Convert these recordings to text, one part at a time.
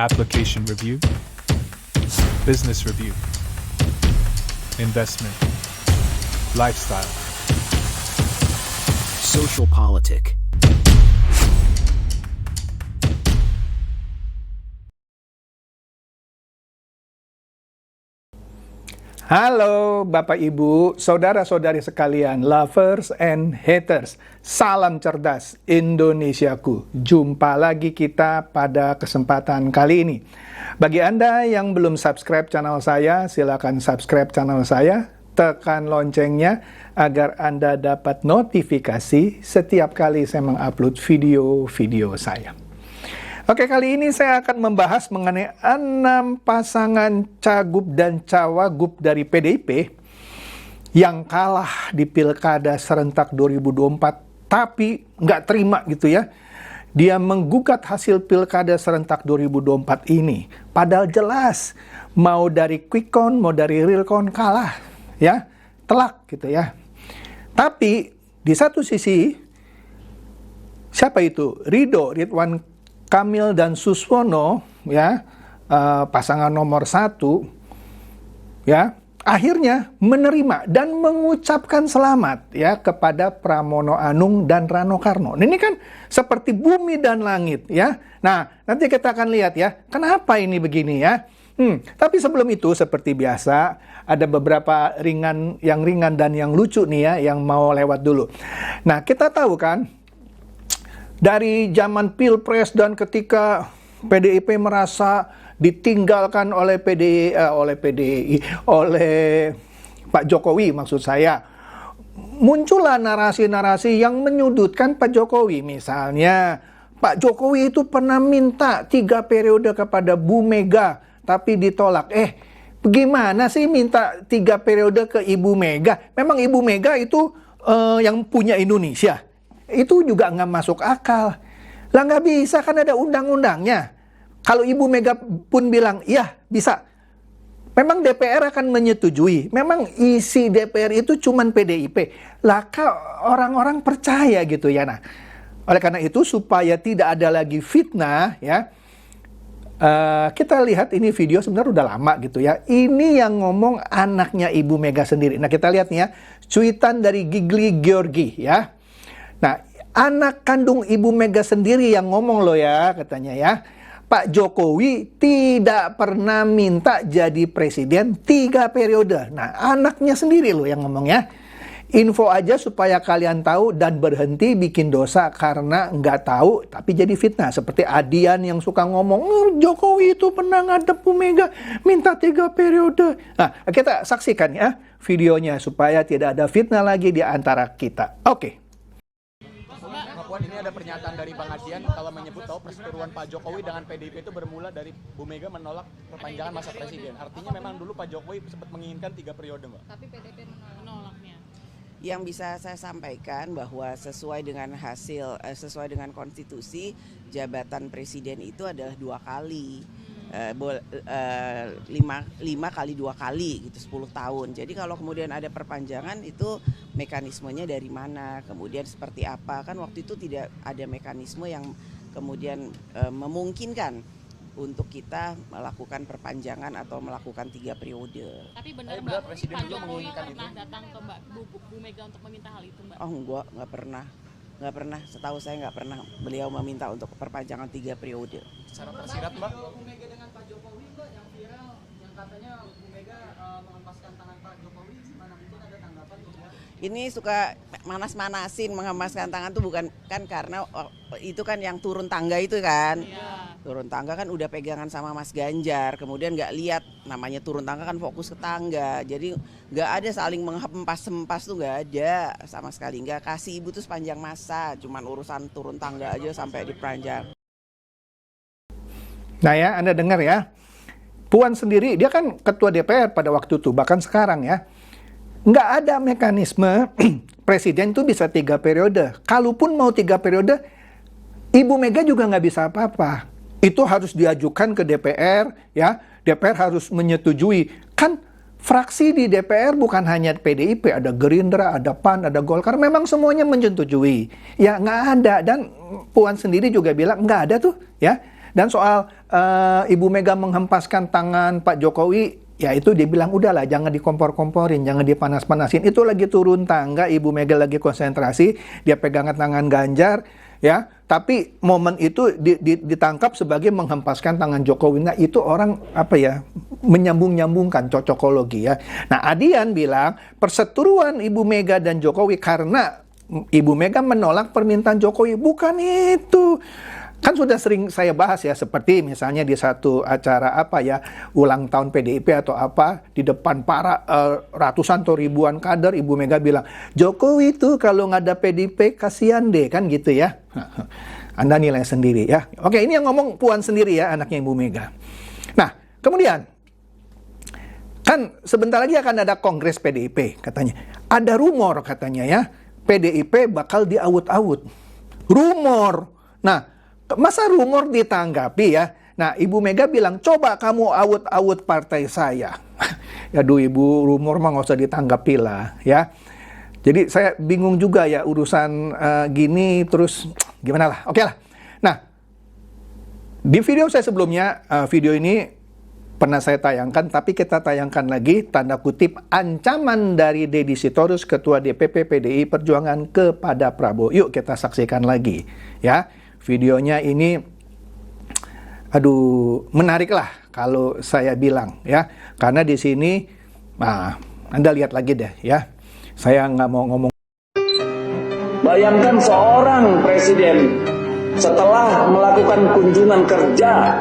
application review, business review, investment, lifestyle, social politic. Halo Bapak Ibu, saudara-saudari sekalian, lovers and haters. Salam cerdas Indonesiaku. Jumpa lagi kita pada kesempatan kali ini. Bagi Anda yang belum subscribe channel saya, silakan subscribe channel saya. Tekan loncengnya agar Anda dapat notifikasi setiap kali saya mengupload video-video saya. Oke, kali ini saya akan membahas mengenai 6 pasangan cagup dan cawagup dari PDIP yang kalah di Pilkada serentak 2024, tapi nggak terima gitu ya. Dia menggugat hasil Pilkada serentak 2024 ini. Padahal jelas, mau dari quick count, mau dari real count kalah, ya, telak gitu ya. Tapi di satu sisi, siapa itu? Ridwan Kamil dan Suswono, ya, pasangan nomor 1, ya, akhirnya menerima dan mengucapkan selamat ya kepada Pramono Anung dan Rano Karno. Ini kan seperti bumi dan langit ya. Nah, nanti kita akan lihat ya, kenapa ini begini ya. Tapi sebelum itu seperti biasa ada beberapa ringan dan yang lucu nih ya yang mau lewat dulu. Nah, kita tahu kan dari zaman Pilpres dan ketika PDIP merasa ditinggalkan oleh Pak Jokowi maksud saya, muncullah narasi-narasi yang menyudutkan Pak Jokowi. Misalnya, Pak Jokowi itu pernah minta 3 periode kepada Bu Mega, tapi ditolak. Bagaimana sih minta 3 periode ke Ibu Mega? Memang Ibu Mega itu yang punya Indonesia? Itu juga nggak masuk akal. Lah nggak bisa, kan ada undang-undangnya. Kalau Ibu Mega pun bilang, iya bisa. Memang DPR akan menyetujui. Memang isi DPR itu cuman PDIP. Lah orang-orang percaya gitu ya. Nah, oleh karena itu supaya tidak ada lagi fitnah ya. Kita lihat ini video sebenarnya udah lama gitu ya. Ini yang ngomong anaknya Ibu Mega sendiri. Nah kita lihat nih ya. Cuitan dari Gigli Georgi ya. Nah, anak kandung Ibu Mega sendiri yang ngomong loh ya, katanya ya. Pak Jokowi tidak pernah minta jadi presiden 3 periode. Nah, anaknya sendiri loh yang ngomong ya. Info aja supaya kalian tahu dan berhenti bikin dosa karena nggak tahu tapi jadi fitnah. Seperti Adian yang suka ngomong, Jokowi itu pernah ngadep Bu Mega minta 3 periode. Nah, kita saksikan ya videonya supaya tidak ada fitnah lagi di antara kita. Oke. Puan, ini ada pernyataan dari Bang Adian kalau menyebut bahwa perseteruan Pak Jokowi dengan PDIP itu bermula dari Bu Mega menolak perpanjangan masa presiden. Artinya memang dulu Pak Jokowi sempat menginginkan 3 periode, Mbak. Tapi PDIP menolaknya. Yang bisa saya sampaikan bahwa sesuai dengan konstitusi, jabatan presiden itu adalah 2 kali. 5 kali 2 kali gitu 10 tahun. Jadi kalau kemudian ada perpanjangan itu mekanismenya dari mana, kemudian seperti apa, kan waktu itu tidak ada mekanisme yang kemudian memungkinkan untuk kita melakukan perpanjangan atau melakukan 3 periode. Tapi benar Mbak, Pak Jokowi pernah datang ke Bu Mega untuk meminta hal itu, Mbak? Oh enggak, nggak pernah, setahu saya nggak pernah beliau meminta untuk perpanjangan 3 periode. Secara tersirat, Mbak. Bu Mega dengan Pak Jokowi, Mbak, yang viral, yang katanya Bu Mega mengempaskan tangan Pak Jokowi, gimana mungkin ada tanggapan Bu? Ini suka manas-manasin, mengemaskan tangan tuh bukan kan karena itu kan yang turun tangga itu kan. Iya. Turun tangga kan udah pegangan sama Mas Ganjar, kemudian nggak lihat namanya turun tangga kan fokus ke tangga, jadi nggak ada saling menghempas-hempas tuh nggak ada sama sekali, nggak kasih ibu tuh sepanjang masa, cuman urusan turun tangga aja sampai diperanjang. Nah ya, Anda dengar ya, Puan sendiri, dia kan ketua DPR pada waktu itu, bahkan sekarang ya, nggak ada mekanisme presiden itu bisa 3 periode. Kalaupun mau 3 periode, Ibu Mega juga nggak bisa apa-apa. Itu harus diajukan ke DPR, ya. DPR harus menyetujui. Kan fraksi di DPR bukan hanya PDIP, ada Gerindra, ada PAN, ada Golkar. Memang semuanya menyetujui. Ya nggak ada. Dan Puan sendiri juga bilang nggak ada tuh, ya. Dan soal Ibu Mega menghempaskan tangan Pak Jokowi, ya itu dia bilang udahlah jangan dikompor-komporin, jangan dipanas-panasin. Itu lagi turun tangga, Ibu Mega lagi konsentrasi, dia pegangan tangan Ganjar, ya. Tapi momen itu ditangkap sebagai menghempaskan tangan Jokowi. Nah itu orang apa ya, menyambung-nyambungkan, cocokologi ya. Nah Adian bilang perseteruan Ibu Mega dan Jokowi karena Ibu Mega menolak permintaan Jokowi. Bukan itu. Kan sudah sering saya bahas ya, seperti misalnya di satu acara apa ya, ulang tahun PDIP atau apa, di depan para ratusan atau ribuan kader, Ibu Mega bilang, Jokowi itu kalau nggak ada PDIP kasihan deh, kan gitu ya. Anda nilai sendiri ya. Oke, ini yang ngomong Puan sendiri ya, anaknya Ibu Mega. Nah, kemudian, kan sebentar lagi akan ada kongres PDIP katanya. Ada rumor katanya ya, PDIP bakal diawut-awut. Rumor. Nah, masa rumor ditanggapi ya? Nah, Ibu Mega bilang, coba kamu awut-awut partai saya. Aduh Ibu, rumor mah nggak usah ditanggapi lah ya. Jadi saya bingung juga ya urusan gini, terus gimana lah. Oke lah. Nah, di video saya sebelumnya, video ini pernah saya tayangkan, tapi kita tayangkan lagi, tanda kutip, ancaman dari Deddy Sitorus, Ketua DPP PDI Perjuangan kepada Prabowo. Yuk kita saksikan lagi ya. Videonya ini, aduh, menarik lah kalau saya bilang ya, karena di sini, nah, Anda lihat lagi deh ya. Saya nggak mau ngomong. Bayangkan seorang presiden setelah melakukan kunjungan kerja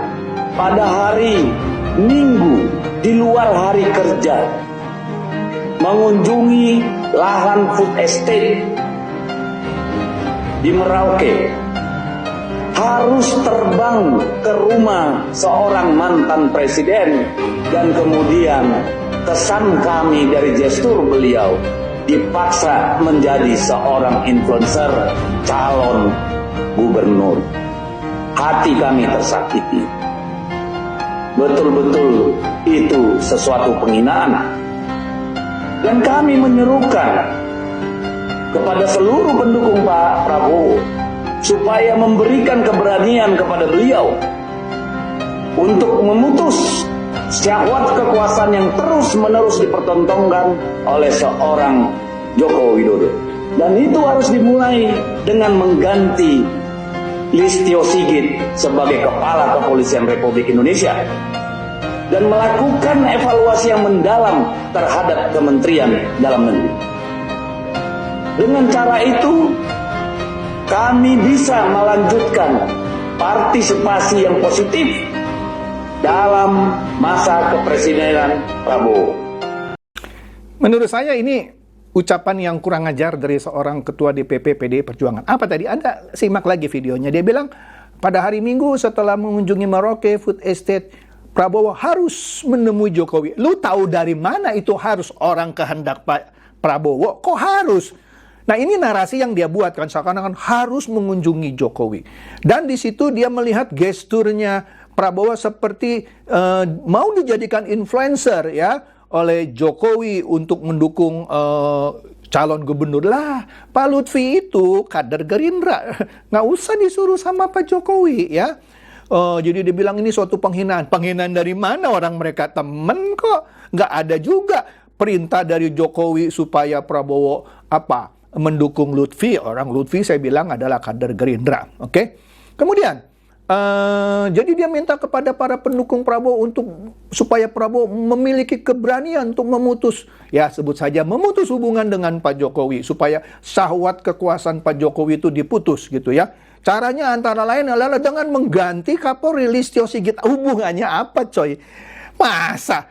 pada hari Minggu di luar hari kerja, mengunjungi lahan food estate di Merauke, harus terbang ke rumah seorang mantan presiden, dan kemudian kesan kami dari gestur beliau dipaksa menjadi seorang influencer calon gubernur. Hati kami tersakiti. Betul-betul itu sesuatu penghinaan. Dan kami menyerukan kepada seluruh pendukung Pak Prabowo supaya memberikan keberanian kepada beliau untuk memutus syahwat kekuasaan yang terus-menerus dipertontonkan oleh seorang Joko Widodo. Dan itu harus dimulai dengan mengganti Listio Sigit sebagai Kepala Kepolisian Republik Indonesia dan melakukan evaluasi yang mendalam terhadap Kementerian Dalam Negeri. Dengan cara itu kami bisa melanjutkan partisipasi yang positif dalam masa kepresidenan Prabowo. Menurut saya ini ucapan yang kurang ajar dari seorang Ketua DPP PDI Perjuangan. Apa tadi? Anda simak lagi videonya. Dia bilang, pada hari Minggu setelah mengunjungi Merauke Food Estate, Prabowo harus menemui Jokowi. Lu tahu dari mana itu harus, orang kehendak Pak Prabowo? Kok harus? Nah ini narasi yang dia buat kan, seakan-akan harus mengunjungi Jokowi. Dan di situ dia melihat gesturnya Prabowo seperti mau dijadikan influencer ya oleh Jokowi untuk mendukung calon gubernur. Lah, Pak Lutfi itu kader Gerindra, nggak usah disuruh sama Pak Jokowi ya. Jadi dia bilang ini suatu penghinaan. Penghinaan dari mana? Orang mereka temen kok. Nggak ada juga perintah dari Jokowi supaya Prabowo apa? Mendukung Lutfi. Orang Lutfi saya bilang adalah kader Gerindra. Oke? Kemudian, jadi dia minta kepada para pendukung Prabowo supaya Prabowo memiliki keberanian untuk memutus, ya sebut saja memutus hubungan dengan Pak Jokowi, supaya syahwat kekuasaan Pak Jokowi itu diputus gitu ya. Caranya antara lain adalah dengan mengganti Kapolri Listio Sigit. Hubungannya apa coy? Masa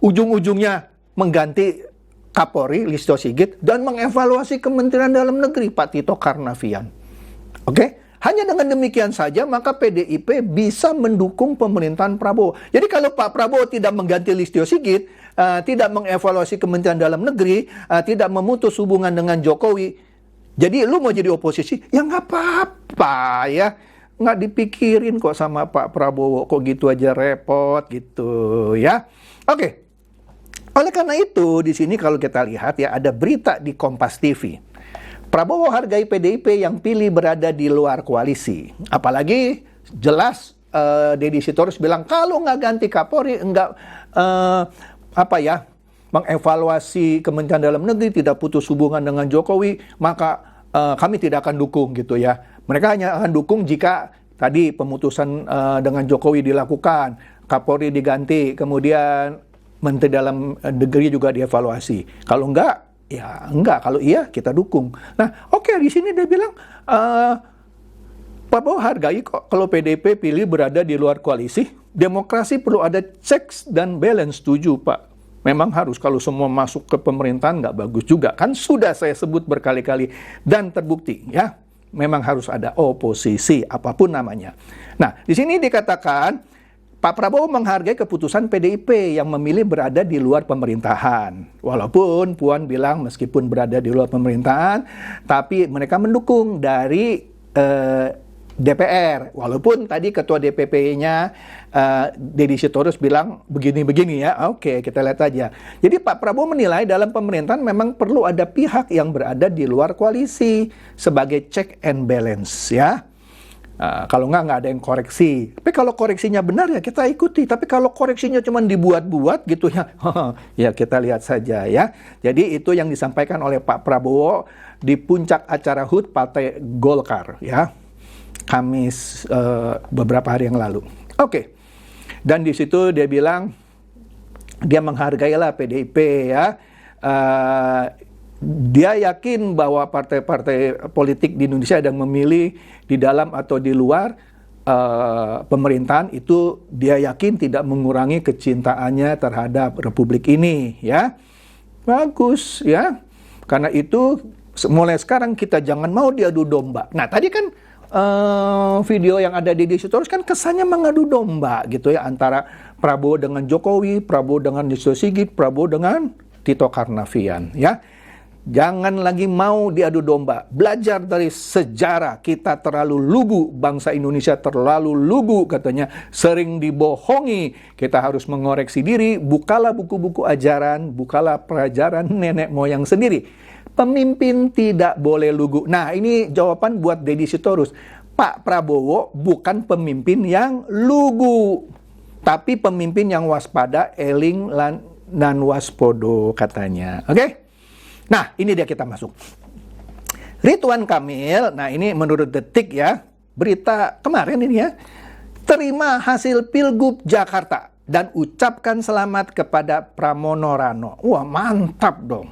ujung-ujungnya mengganti Kapolri Listio Sigit dan mengevaluasi Kementerian Dalam Negeri Pak Tito Karnavian. Oke? Hanya dengan demikian saja maka PDIP bisa mendukung pemerintahan Prabowo. Jadi kalau Pak Prabowo tidak mengganti Listio Sigit, tidak mengevaluasi Kementerian Dalam Negeri, tidak memutus hubungan dengan Jokowi, jadi lu mau jadi oposisi, ya nggak apa-apa ya. Nggak dipikirin kok sama Pak Prabowo, kok gitu aja repot gitu ya. Oke. Oleh karena itu, di sini kalau kita lihat ya, ada berita di Kompas TV. Prabowo hargai PDIP yang pilih berada di luar koalisi. Apalagi jelas Deddy Sitorus bilang kalau nggak ganti Kapolri, nggak mengevaluasi Kementerian Dalam Negeri, tidak putus hubungan dengan Jokowi, maka kami tidak akan dukung gitu ya. Mereka hanya akan dukung jika tadi pemutusan dengan Jokowi dilakukan, Kapolri diganti, kemudian Menteri Dalam Negeri juga dievaluasi. Kalau enggak, ya enggak. Kalau iya, kita dukung. Nah, oke, di sini dia bilang Prabowo hargai kok kalau PDIP pilih berada di luar koalisi. Demokrasi perlu ada checks dan balance. Setuju, Pak. Memang harus, kalau semua masuk ke pemerintahan nggak bagus juga. Kan sudah saya sebut berkali-kali dan terbukti ya. Memang harus ada oposisi, apapun namanya. Nah, di sini dikatakan Pak Prabowo menghargai keputusan PDIP yang memilih berada di luar pemerintahan. Walaupun Puan bilang meskipun berada di luar pemerintahan, tapi mereka mendukung dari DPR. Walaupun tadi ketua DPP-nya Deddy Sitorus bilang begini-begini ya. Oke, kita lihat aja. Jadi Pak Prabowo menilai dalam pemerintahan memang perlu ada pihak yang berada di luar koalisi sebagai check and balance ya. Kalau nggak ada yang koreksi. Tapi kalau koreksinya benar ya kita ikuti. Tapi kalau koreksinya cuma dibuat-buat gitu ya, ya kita lihat saja ya. Jadi itu yang disampaikan oleh Pak Prabowo di puncak acara HUT Partai Golkar ya. Kamis beberapa hari yang lalu. Oke. Dan di situ dia bilang dia menghargailah PDIP ya. Dia yakin bahwa partai-partai politik di Indonesia yang memilih di dalam atau di luar pemerintahan itu dia yakin tidak mengurangi kecintaannya terhadap republik ini ya. Bagus ya. Karena itu mulai sekarang kita jangan mau diadu domba. Nah, tadi kan video yang ada di Sitorus kan kesannya mengadu domba gitu ya antara Prabowo dengan Jokowi, Prabowo dengan Listio Sigit, Prabowo dengan Tito Karnavian ya. Jangan lagi mau diadu domba. Belajar dari sejarah. Kita terlalu lugu. Bangsa Indonesia terlalu lugu katanya. Sering dibohongi. Kita harus mengoreksi diri. Bukalah buku-buku ajaran. Bukalah pelajaran nenek moyang sendiri. Pemimpin tidak boleh lugu. Nah, ini jawaban buat Deddy Sitorus. Pak Prabowo bukan pemimpin yang lugu. Tapi pemimpin yang waspada, eling, dan waspodo katanya. Oke? Nah, ini dia kita masuk. Ridwan Kamil, nah ini menurut Detik ya, berita kemarin ini ya, terima hasil Pilgub Jakarta dan ucapkan selamat kepada Pramono Rano. Wah, mantap dong.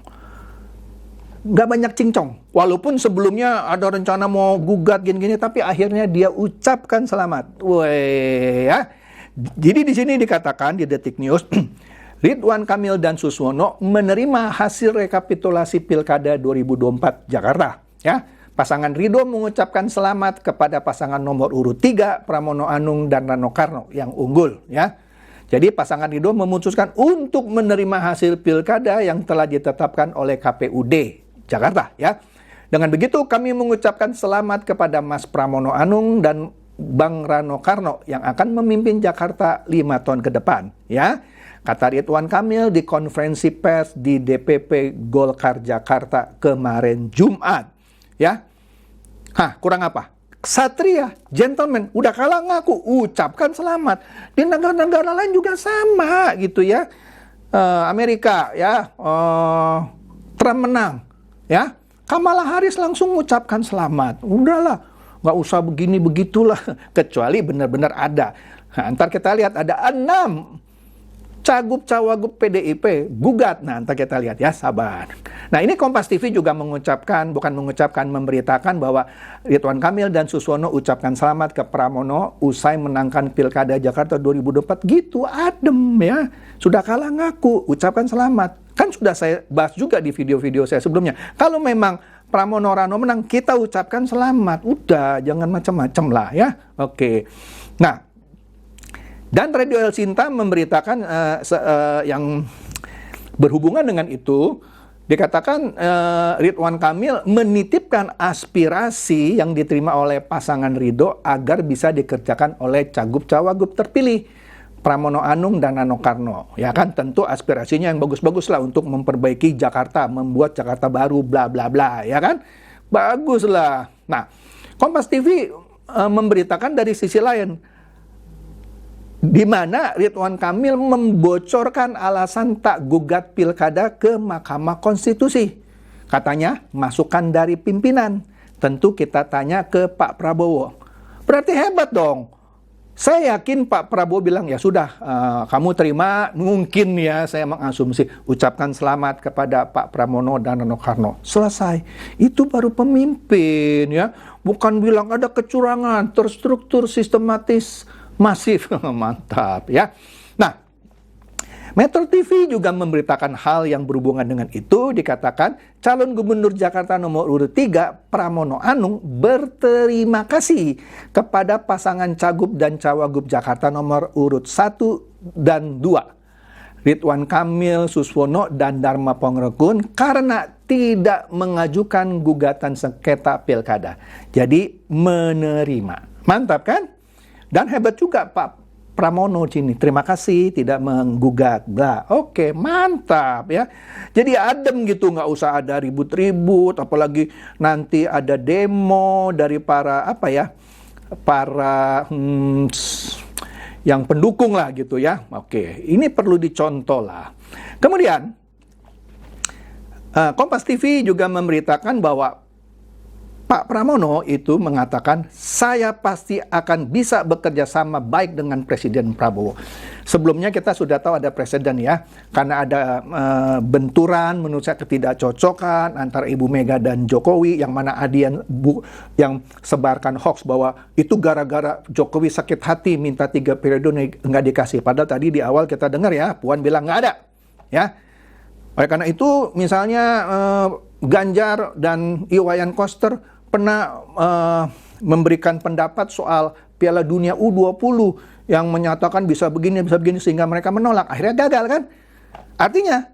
Nggak banyak cincong. Walaupun sebelumnya ada rencana mau gugat gini-gini, tapi akhirnya dia ucapkan selamat. Wah ya. Jadi di sini dikatakan di Detik News, Ridwan Kamil dan Suswono menerima hasil rekapitulasi Pilkada 2024 Jakarta. Ya, pasangan Ridho mengucapkan selamat kepada pasangan nomor urut 3 Pramono Anung dan Rano Karno yang unggul. Ya, jadi pasangan Ridho memutuskan untuk menerima hasil Pilkada yang telah ditetapkan oleh KPUD Jakarta. Ya, dengan begitu kami mengucapkan selamat kepada Mas Pramono Anung dan Bang Rano Karno yang akan memimpin Jakarta 5 tahun ke depan. Ya. Kata Ridwan Kamil di konferensi pers di DPP Golkar Jakarta kemarin Jumat. Ya. Hah, kurang apa? Ksatria, gentleman, udah kalah ngaku, ucapkan selamat. Di negara-negara lain juga sama gitu ya. Amerika ya, Trump menang. Ya. Kamala Harris langsung ucapkan selamat. Udahlah, nggak usah begini-begitulah. Kecuali benar-benar ada. Nah, ntar kita lihat ada 6 cagup-cawagup PDIP gugat. Nah, ntar kita lihat ya, sabar. Nah, ini Kompas TV juga memberitakan bahwa Ridwan Kamil dan Suswono ucapkan selamat ke Pramono usai menangkan Pilkada Jakarta 2024. Gitu, adem ya. Sudah kalah ngaku, ucapkan selamat. Kan sudah saya bahas juga di video-video saya sebelumnya. Kalau memang Pramono Rano menang, kita ucapkan selamat. Udah, jangan macam-macam lah ya. Oke. Nah, dan Radio El Sinta memberitakan yang berhubungan dengan itu, dikatakan Ridwan Kamil menitipkan aspirasi yang diterima oleh pasangan Ridho agar bisa dikerjakan oleh cagup-cawagup terpilih Pramono Anung dan Rano Karno. Ya kan, tentu aspirasinya yang bagus-bagus lah untuk memperbaiki Jakarta, membuat Jakarta baru, bla bla bla, ya kan? Bagus lah. Nah, Kompas TV memberitakan dari sisi lain, di mana Ridwan Kamil membocorkan alasan tak gugat pilkada ke Mahkamah Konstitusi. Katanya masukan dari pimpinan. Tentu kita tanya ke Pak Prabowo. Berarti hebat dong. Saya yakin Pak Prabowo bilang, ya sudah, kamu terima, mungkin ya saya mengasumsi, ucapkan selamat kepada Pak Pramono dan Rano Karno. Selesai. Itu baru pemimpin ya. Bukan bilang ada kecurangan, terstruktur, sistematis, masif. Mantap ya. Nah, Metro TV juga memberitakan hal yang berhubungan dengan itu. Dikatakan calon gubernur Jakarta nomor urut 3 Pramono Anung berterima kasih kepada pasangan Cagup dan Cawagup Jakarta nomor urut 1 dan 2 Ridwan Kamil Suswono dan Dharma Pongrekun karena tidak mengajukan gugatan sengketa pilkada. Jadi menerima. Mantap kan? Dan hebat juga Pak Pramono sini, terima kasih tidak menggugat. Nah, oke, mantap ya. Jadi adem gitu, nggak usah ada ribut-ribut, apalagi nanti ada demo dari para yang pendukung lah gitu ya. Oke, ini perlu dicontoh lah. Kemudian Kompas TV juga memberitakan bahwa Pak Pramono itu mengatakan, saya pasti akan bisa bekerja sama baik dengan Presiden Prabowo. Sebelumnya kita sudah tahu ada presiden ya, karena ada benturan menurut saya ketidakcocokan antara Ibu Mega dan Jokowi, yang mana Adian yang sebarkan hoax bahwa itu gara-gara Jokowi sakit hati minta 3 periode nggak dikasih. Padahal tadi di awal kita dengar ya, Puan bilang nggak ada. Ya. Oleh karena itu misalnya Ganjar dan Iwayan Koster pernah memberikan pendapat soal Piala Dunia U20 yang menyatakan bisa begini sehingga mereka menolak. Akhirnya gagal kan? Artinya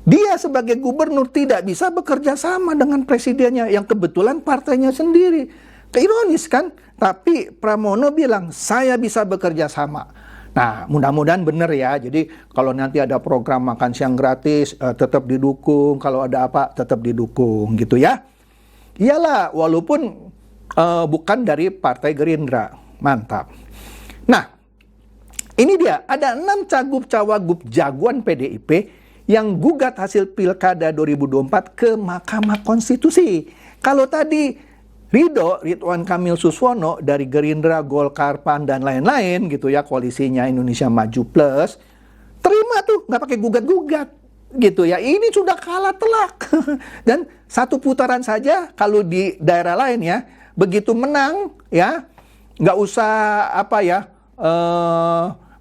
dia sebagai gubernur tidak bisa bekerja sama dengan presidennya yang kebetulan partainya sendiri. Ironis kan? Tapi Pramono bilang saya bisa bekerja sama. Nah, mudah-mudahan benar ya. Jadi kalau nanti ada program makan siang gratis tetap didukung, kalau ada apa tetap didukung gitu ya. Iyalah, walaupun bukan dari Partai Gerindra. Mantap. Nah, ini dia. Ada 6 cagup cawagup jagoan PDIP yang gugat hasil Pilkada 2024 ke Mahkamah Konstitusi. Kalau tadi Ridwan Kamil Suswono dari Gerindra, Golkar, PAN, dan lain-lain gitu ya, koalisinya Indonesia Maju Plus, terima tuh, nggak pakai gugat-gugat. Gitu ya, ini sudah kalah telak. Dan satu putaran saja kalau di daerah lain ya, begitu menang ya, nggak usah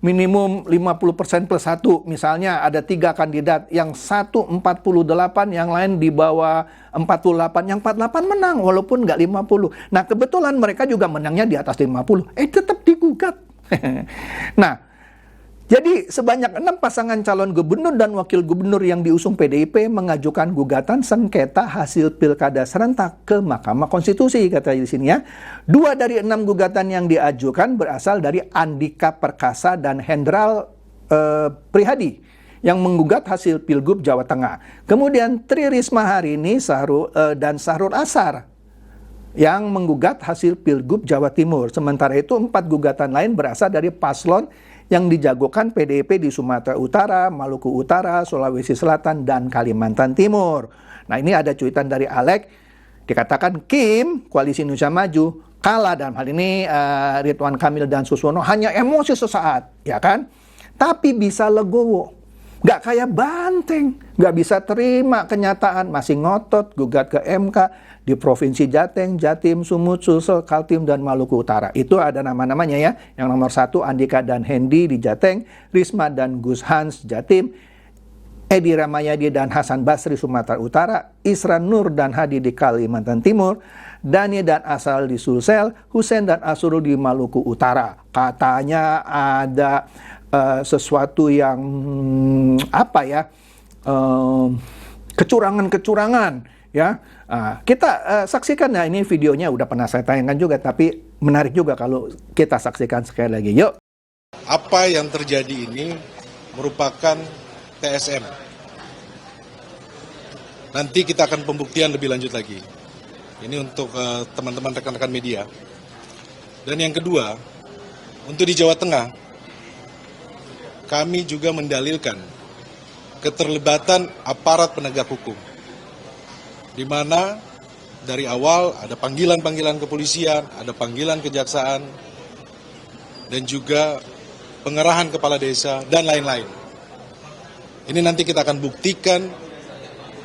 minimum 50% plus 1. Misalnya ada 3 kandidat, yang 1 48, yang lain di bawah 48, yang 48 menang walaupun nggak 50. Nah, kebetulan mereka juga menangnya di atas 50. Tetap digugat. Nah, jadi sebanyak 6 pasangan calon gubernur dan wakil gubernur yang diusung PDIP mengajukan gugatan sengketa hasil pilkada serentak ke Mahkamah Konstitusi, kata di sini ya. 2 dari 6 gugatan yang diajukan berasal dari Andika Perkasa dan Hendral Prihadi yang menggugat hasil Pilgub Jawa Tengah. Kemudian Tri Risma Harini dan Sahrul Asar yang menggugat hasil Pilgub Jawa Timur. Sementara itu 4 gugatan lain berasal dari paslon yang dijagokan PDIP di Sumatera Utara, Maluku Utara, Sulawesi Selatan, dan Kalimantan Timur. Nah, ini ada cuitan dari Alek, dikatakan Kim, Koalisi Indonesia Maju, kalah dalam hal ini Ridwan Kamil dan Suswono hanya emosi sesaat, ya kan? Tapi bisa legowo. Nggak kayak Banteng, nggak bisa terima kenyataan, masih ngotot, gugat ke MK di Provinsi Jateng, Jatim, Sumut, Sulsel, Kaltim, dan Maluku Utara. Itu ada nama-namanya ya. Yang nomor 1 Andika dan Hendi di Jateng, Risma dan Gus Hans Jatim, Edi Ramayadi dan Hasan Basri Sumatera Utara, Isra Nur dan Hadi di Kalimantan Timur, Dani dan Asal di Sulsel, Husein dan Asrul di Maluku Utara. Katanya ada sesuatu yang kecurangan-kecurangan ya. Kita saksikan ya, ini videonya udah pernah saya tayangkan juga, tapi menarik juga kalau kita saksikan sekali lagi. Yuk. Apa yang terjadi ini merupakan TSM. Nanti kita akan pembuktian lebih lanjut lagi. Ini untuk teman-teman rekan-rekan media. Dan yang kedua, untuk di Jawa Tengah, kami juga mendalilkan keterlibatan aparat penegak hukum, di mana dari awal ada panggilan-panggilan kepolisian, ada panggilan kejaksaan, dan juga pengerahan kepala desa, dan lain-lain. Ini nanti kita akan buktikan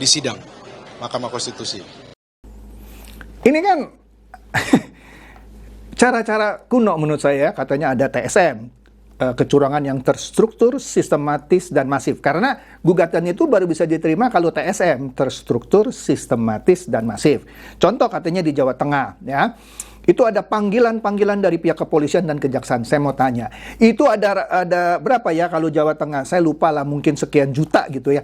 di sidang Mahkamah Konstitusi. Ini kan cara-cara kuno menurut saya, katanya ada TSM, kecurangan yang terstruktur, sistematis, dan masif. Karena gugatan itu baru bisa diterima kalau TSM, terstruktur, sistematis, dan masif. Contoh katanya di Jawa Tengah, ya. Itu ada panggilan-panggilan dari pihak kepolisian dan kejaksaan. Saya mau tanya, itu ada berapa ya kalau Jawa Tengah? Saya lupa lah, mungkin sekian juta gitu ya.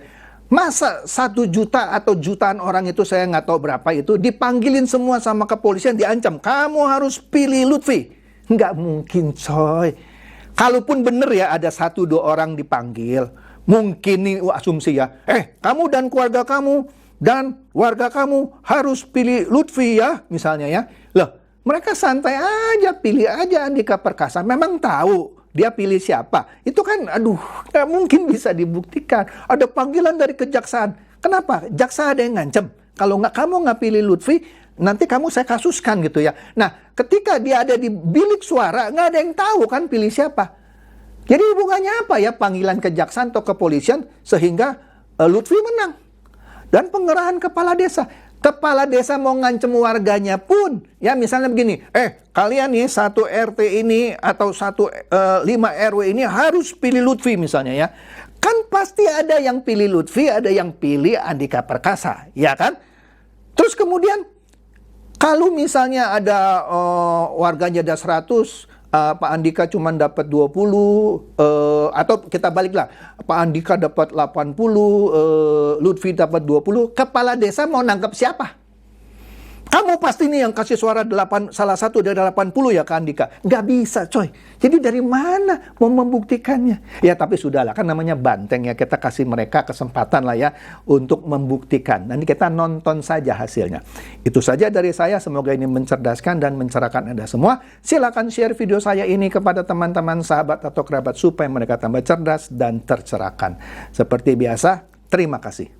Masa 1 juta atau jutaan orang itu, saya nggak tahu berapa itu, dipanggilin semua sama kepolisian, diancam, kamu harus pilih Lutfi. Nggak mungkin, coy. Kalaupun benar ya ada 1-2 orang dipanggil, mungkin nih asumsi ya, kamu dan keluarga kamu dan warga kamu harus pilih Lutfi ya, misalnya ya. Loh, mereka santai aja, pilih aja Andika Perkasa. Memang tahu dia pilih siapa. Itu kan, nggak mungkin bisa dibuktikan. Ada panggilan dari kejaksaan. Kenapa? Jaksa ada yang ngancem. Kalau kamu nggak pilih Lutfi, nanti saya kasuskan gitu ya. Nah, ketika dia ada di bilik suara, nggak ada yang tahu kan pilih siapa. Jadi hubungannya apa ya panggilan kejaksaan atau kepolisian sehingga Lutfi menang. Dan pengerahan kepala desa. Kepala desa mau ngancem warganya pun, ya misalnya begini, kalian nih 1 RT ini atau 5 RW ini harus pilih Lutfi misalnya ya. Kan pasti ada yang pilih Lutfi, ada yang pilih Andika Perkasa, ya kan? Terus kemudian, kalau misalnya ada warganya ada 100, Pak Andika cuma dapat 20, atau kita baliklah, Pak Andika dapat 80, Lutfi dapat 20, kepala desa mau nangkep siapa? Kamu pasti nih yang kasih suara salah satu dari 80 ya ke Andika. Nggak bisa coy. Jadi dari mana mau membuktikannya? Ya tapi sudahlah, kan namanya banteng ya. Kita kasih mereka kesempatan lah ya untuk membuktikan. Nanti kita nonton saja hasilnya. Itu saja dari saya. Semoga ini mencerdaskan dan mencerahkan Anda semua. Silakan share video saya ini kepada teman-teman, sahabat atau kerabat supaya mereka tambah cerdas dan tercerahkan. Seperti biasa, terima kasih.